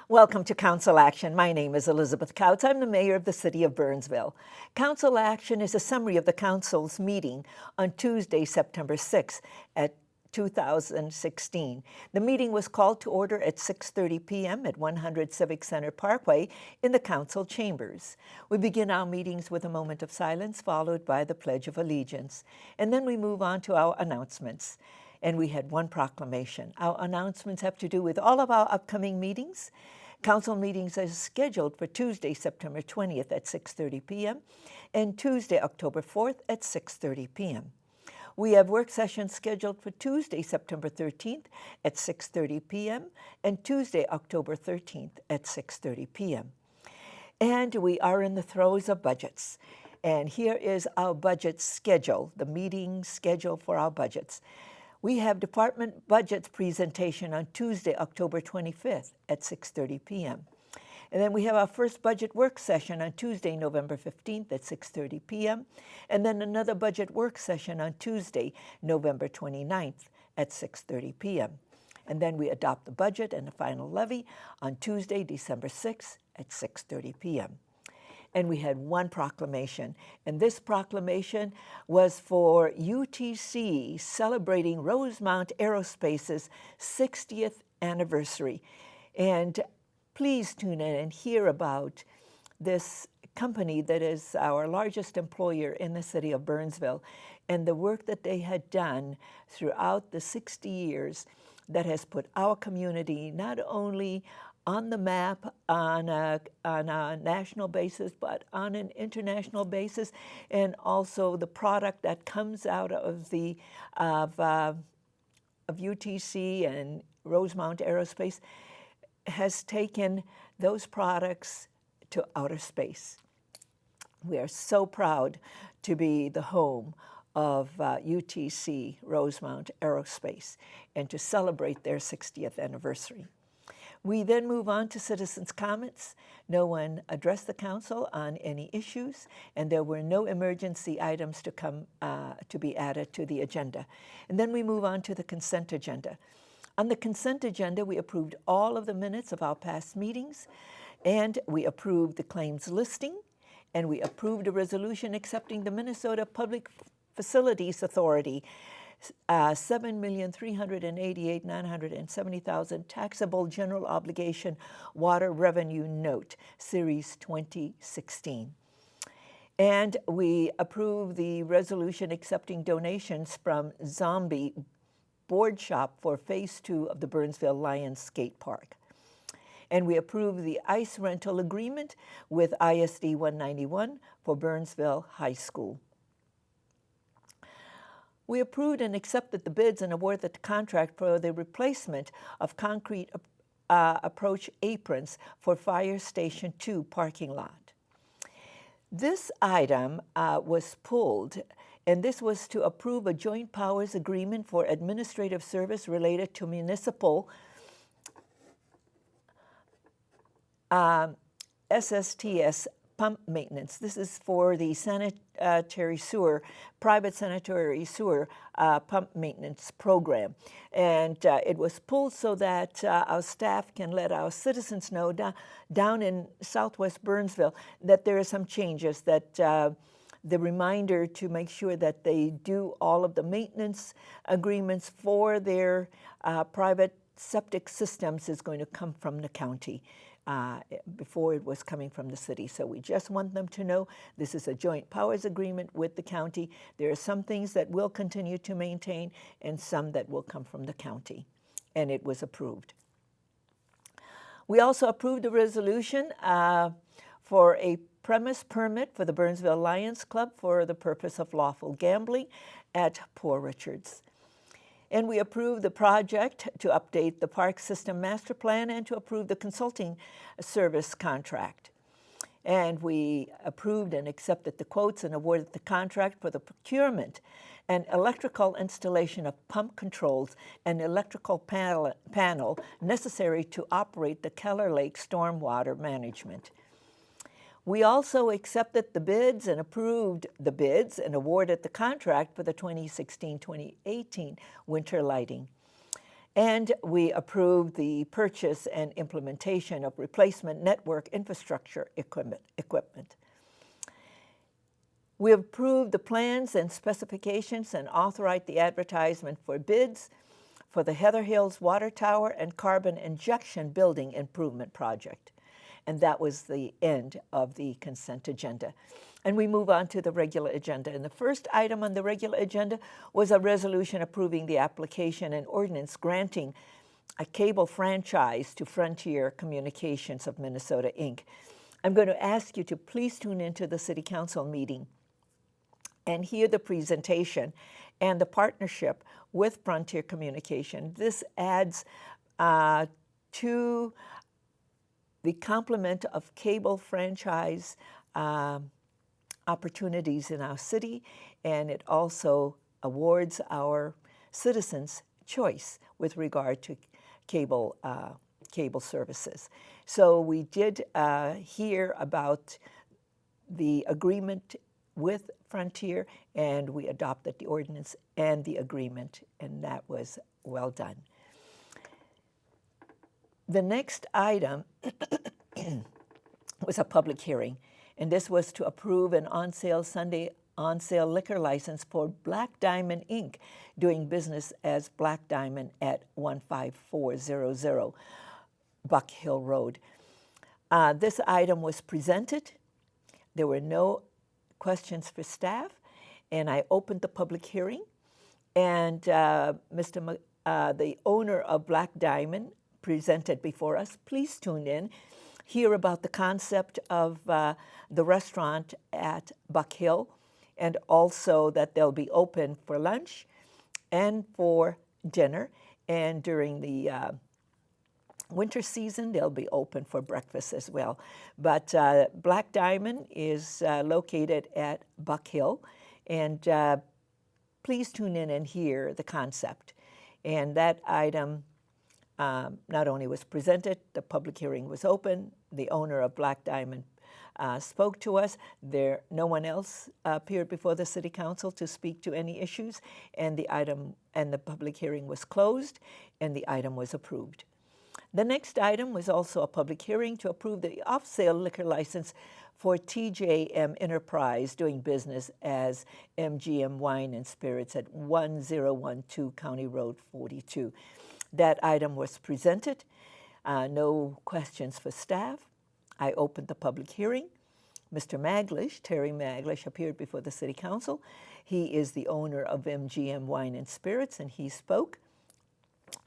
Welcome to Council Action. My name is Elizabeth Couts. I'm the mayor of the city of Burnsville. Council Action is a summary of the council's meeting on Tuesday, September 6th at 2016. The meeting was called to order at 6:30 p.m. at 100 Civic Center Parkway in the council chambers. We begin our meetings with a moment of silence followed by the Pledge of Allegiance, and then we move on to our announcements. And we had one proclamation. Our announcements have to do with all of our upcoming meetings. Council meetings are scheduled for Tuesday, September 20th at 6:30 p.m. and Tuesday, October 4th at 6:30 p.m. We have work sessions scheduled for Tuesday, September 13th at 6:30 p.m. and Tuesday, October 13th at 6:30 p.m. And we are in the throes of budgets. And here is our budget schedule, the meeting schedule for our budgets. We have department budgets presentation on Tuesday, October 25th at 6:30 p.m. And then we have our first budget work session on Tuesday, November 15th at 6:30 p.m. And then another budget work session on Tuesday, November 29th at 6:30 p.m. And then we adopt the budget and the final levy on Tuesday, December 6th at 6:30 p.m. And we had one proclamation, and this proclamation was for UTC celebrating Rosemount Aerospace's 60th anniversary. And please tune in and hear about this company that is our largest employer in the city of Burnsville and the work that they had done throughout the 60 years that has put our community not only on the map on a national basis, but on an international basis, and also the product that comes out of the of UTC and Rosemount Aerospace has taken those products to outer space. We are so proud to be the home of UTC Rosemount Aerospace and to celebrate their 60th anniversary. We then move on to citizens' comments. No one addressed the council on any issues, and there were no emergency items to be added to the agenda. And then we move on to the consent agenda. On the consent agenda, we approved all of the minutes of our past meetings, and we approved the claims listing, and we approved a resolution accepting the Minnesota Public Facilities Authority $7,388,970,000 taxable general obligation water revenue note, Series 2016. And we approve the resolution accepting donations from Zombie Board Shop for Phase 2 of the Burnsville Lions Skate Park. And we approve the ice rental agreement with ISD 191 for Burnsville High School. We approved and accepted the bids and awarded the contract for the replacement of concrete approach aprons for Fire Station 2 parking lot. This item was pulled, and this was to approve a joint powers agreement for administrative service related to municipal SSTS pump maintenance. This is for the private sanitary sewer pump maintenance program. And it was pulled so that our staff can let our citizens know down in Southwest Burnsville that there are some changes, that the reminder to make sure that they do all of the maintenance agreements for their private septic systems is going to come from the county. Before it was coming from the city. So we just want them to know this is a joint powers agreement with the county. There are some things that we'll continue to maintain and some that will come from the county, and it was approved. We also approved a resolution for a premise permit for the Burnsville Lions Club for the purpose of lawful gambling at Poor Richards. And we approved the project to update the park system master plan and to approve the consulting service contract. And we approved and accepted the quotes and awarded the contract for the procurement and electrical installation of pump controls and electrical panel necessary to operate the Keller Lake stormwater management. We also accepted the bids and approved the bids and awarded the contract for the 2016-2018 winter lighting. And we approved the purchase and implementation of replacement network infrastructure equipment. We approved the plans and specifications and authorized the advertisement for bids for the Heather Hills Water Tower and Carbon Injection Building Improvement Project. And that was the end of the consent agenda. And we move on to the regular agenda. And the first item on the regular agenda was a resolution approving the application and ordinance granting a cable franchise to Frontier Communications of Minnesota, Inc. I'm going to ask you to please tune into the City Council meeting and hear the presentation and the partnership with Frontier Communication. This adds to the complement of cable franchise opportunities in our city, and it also awards our citizens choice with regard to cable services. So we did hear about the agreement with Frontier, and we adopted the ordinance and the agreement, and that was well done. The next item was a public hearing, and this was to approve an on-sale Sunday on-sale liquor license for Black Diamond Inc., doing business as Black Diamond at 15400 Buck Hill Road. This item was presented. There were no questions for staff, and I opened the public hearing, and the owner of Black Diamond presented before us. Please tune in, hear about the concept of the restaurant at Buck Hill, and also that they'll be open for lunch and for dinner, and during the winter season, they'll be open for breakfast as well. But Black Diamond is located at Buck Hill, and please tune in and hear the concept. And that item not only was presented, the public hearing was open, the owner of Black Diamond spoke to us. No one else appeared before the City Council to speak to any issues, and the public hearing was closed, and the item was approved. The next item was also a public hearing to approve the off-sale liquor license for TJM Enterprises, doing business as MGM Wine and Spirits at 1012 County Road 42. That item was presented. No questions for staff. I opened the public hearing. Mr. Maglish, Terry Maglish, appeared before the City Council. He is the owner of MGM Wine and Spirits, and he spoke.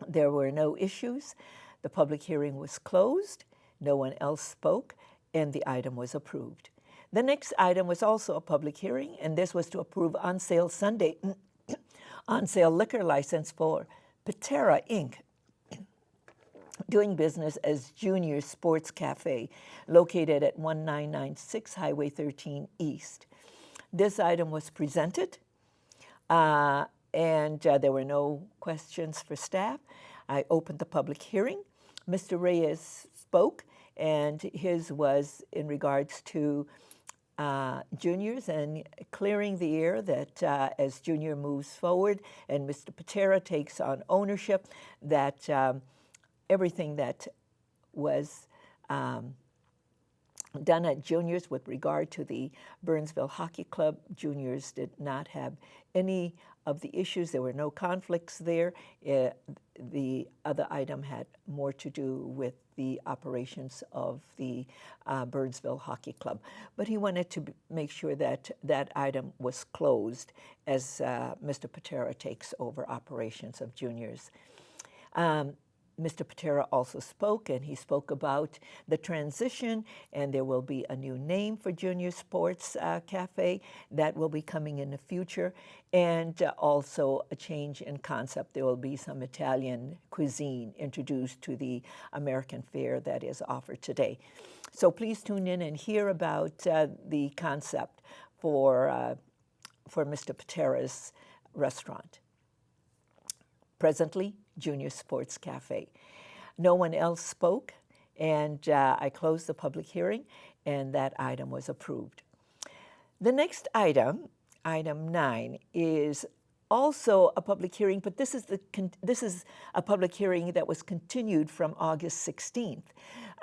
There were no issues. The public hearing was closed. No one else spoke, and the item was approved. The next item was also a public hearing, and this was to approve on-sale Sunday on-sale liquor license for Pitera Inc., doing business as Junior Sports Cafe, located at 1996 Highway 13 East. This item was presented, and there were no questions for staff. I opened the public hearing. Mr. Reyes spoke, and his was in regards to juniors and clearing the air that as Junior moves forward and Mr. Pitera takes on ownership, that everything that was done at juniors with regard to the Burnsville Hockey Club, juniors did not have any of the issues. There were no conflicts there. The other item had more to do with the operations of the Burnsville Hockey Club. But he wanted to make sure that that item was closed as Mr. Pitera takes over operations of juniors. Mr. Pitera also spoke, and he spoke about the transition, and there will be a new name for Junior Sports Cafe that will be coming in the future, and also a change in concept. There will be some Italian cuisine introduced to the American fare that is offered today. So please tune in and hear about the concept for Mr. Pitera's restaurant. Presently, Junior Sports Cafe. No one else spoke, and I closed the public hearing, and that item was approved. The next item, item 9, is also a public hearing, but this is a public hearing that was continued from August 16th.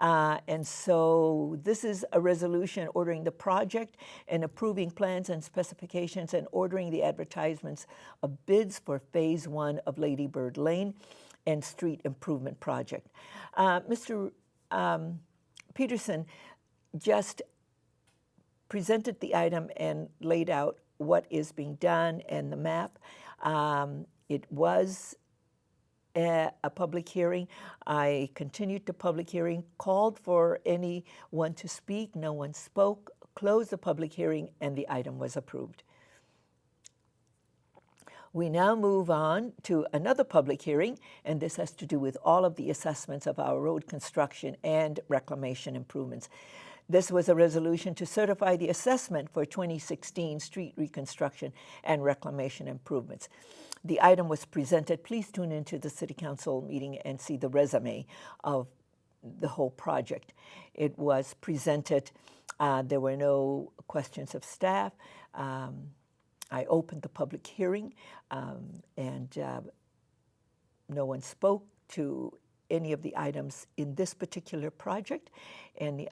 And so this is a resolution ordering the project and approving plans and specifications and ordering the advertisements of bids for Phase 1 of Lady Bird Lane and Street Improvement Project. Mr. Peterson just presented the item and laid out what is being done and the map. It was a public hearing. I continued the public hearing, called for anyone to speak. No one spoke, closed the public hearing, and the item was approved. We now move on to another public hearing, and this has to do with all of the assessments of our road construction and reclamation improvements. This was a resolution to certify the assessment for 2016 street reconstruction and reclamation improvements. The item was presented. Please tune into the City Council meeting and see the resume of the whole project. It was presented. There were no questions of staff. I opened the public hearing, and no one spoke to any of the items in this particular project, and the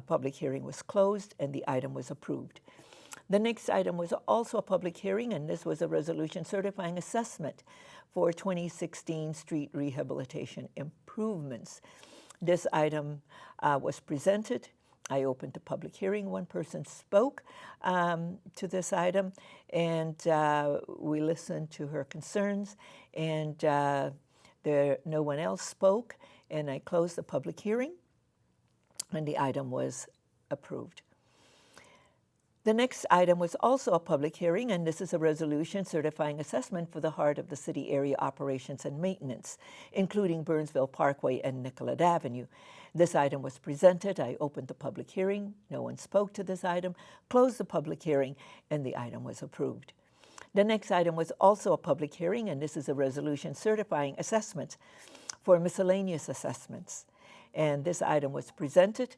public hearing was closed and the item was approved. The next item was also a public hearing, and this was a resolution certifying assessment for 2016 street rehabilitation improvements. This item was presented. I opened the public hearing. One person spoke to this item, and we listened to her concerns, and no one else spoke, and I closed the public hearing, and the item was approved. The next item was also a public hearing, and this is a resolution certifying assessment for the heart of the city area operations and maintenance, including Burnsville Parkway and Nicollet Avenue. This item was presented. I opened the public hearing. No one spoke to this item, closed the public hearing, and the item was approved. The next item was also a public hearing, and this is a resolution certifying assessments for miscellaneous assessments. And this item was presented.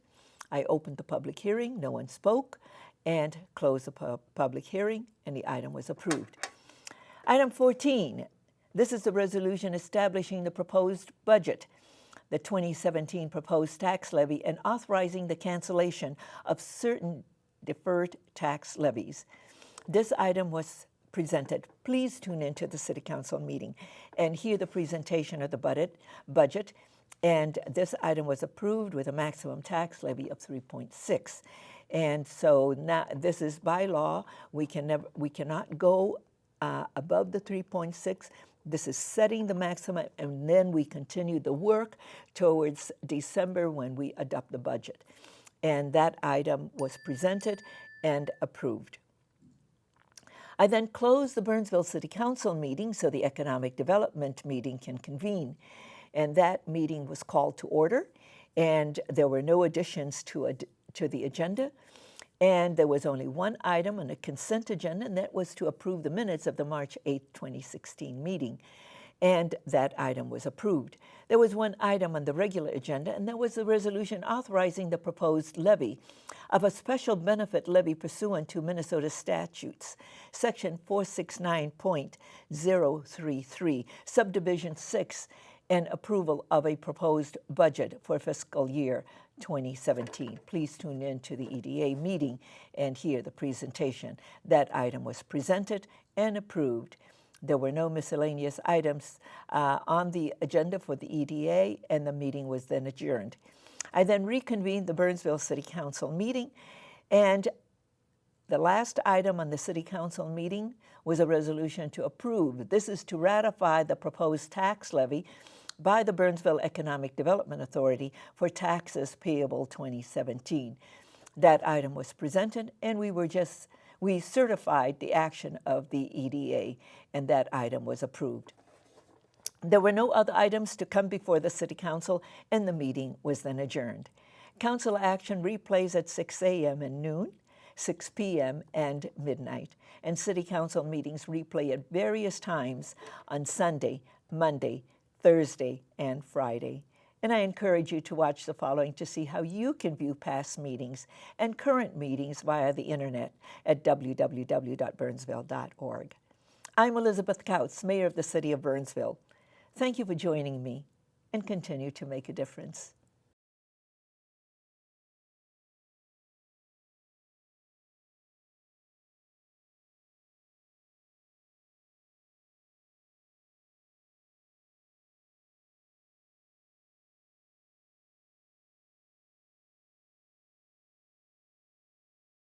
I opened the public hearing. No one spoke, and closed the public hearing, and the item was approved. Item 14, this is the resolution establishing the proposed budget, the 2017 proposed tax levy, and authorizing the cancellation of certain deferred tax levies. This item was presented. Please tune into the City Council meeting and hear the presentation of the budget. And this item was approved with a maximum tax levy of 3.6. And so now this is by law. We cannot go above the 3.6. This is setting the maximum, and then we continue the work towards December when we adopt the budget. And that item was presented and approved. I then closed the Burnsville City Council meeting so the Economic Development meeting can convene. And that meeting was called to order, and there were no additions to the agenda. And there was only one item on the consent agenda, and that was to approve the minutes of the March 8, 2016 meeting. And that item was approved. There was one item on the regular agenda, and that was the resolution authorizing the proposed levy of a special benefit levy pursuant to Minnesota statutes, Section 469.033, Subdivision 6, and approval of a proposed budget for fiscal year 2017. Please tune in to the EDA meeting and hear the presentation. That item was presented and approved. There were no miscellaneous items on the agenda for the EDA, and the meeting was then adjourned. I then reconvened the Burnsville City Council meeting, and the last item on the City Council meeting was a resolution to approve. This is to ratify the proposed tax levy by the Burnsville Economic Development Authority for taxes payable 2017. That item was presented, and we certified the action of the EDA, and that item was approved. There were no other items to come before the City Council, and the meeting was then adjourned. Council action replays at 6 a.m. and noon, 6 p.m. and midnight, and City Council meetings replay at various times on Sunday, Monday, Thursday, and Friday. And I encourage you to watch the following to see how you can view past meetings and current meetings via the internet at www.burnsville.org. I'm Elizabeth Couts, Mayor of the City of Burnsville. Thank you for joining me, and continue to make a difference.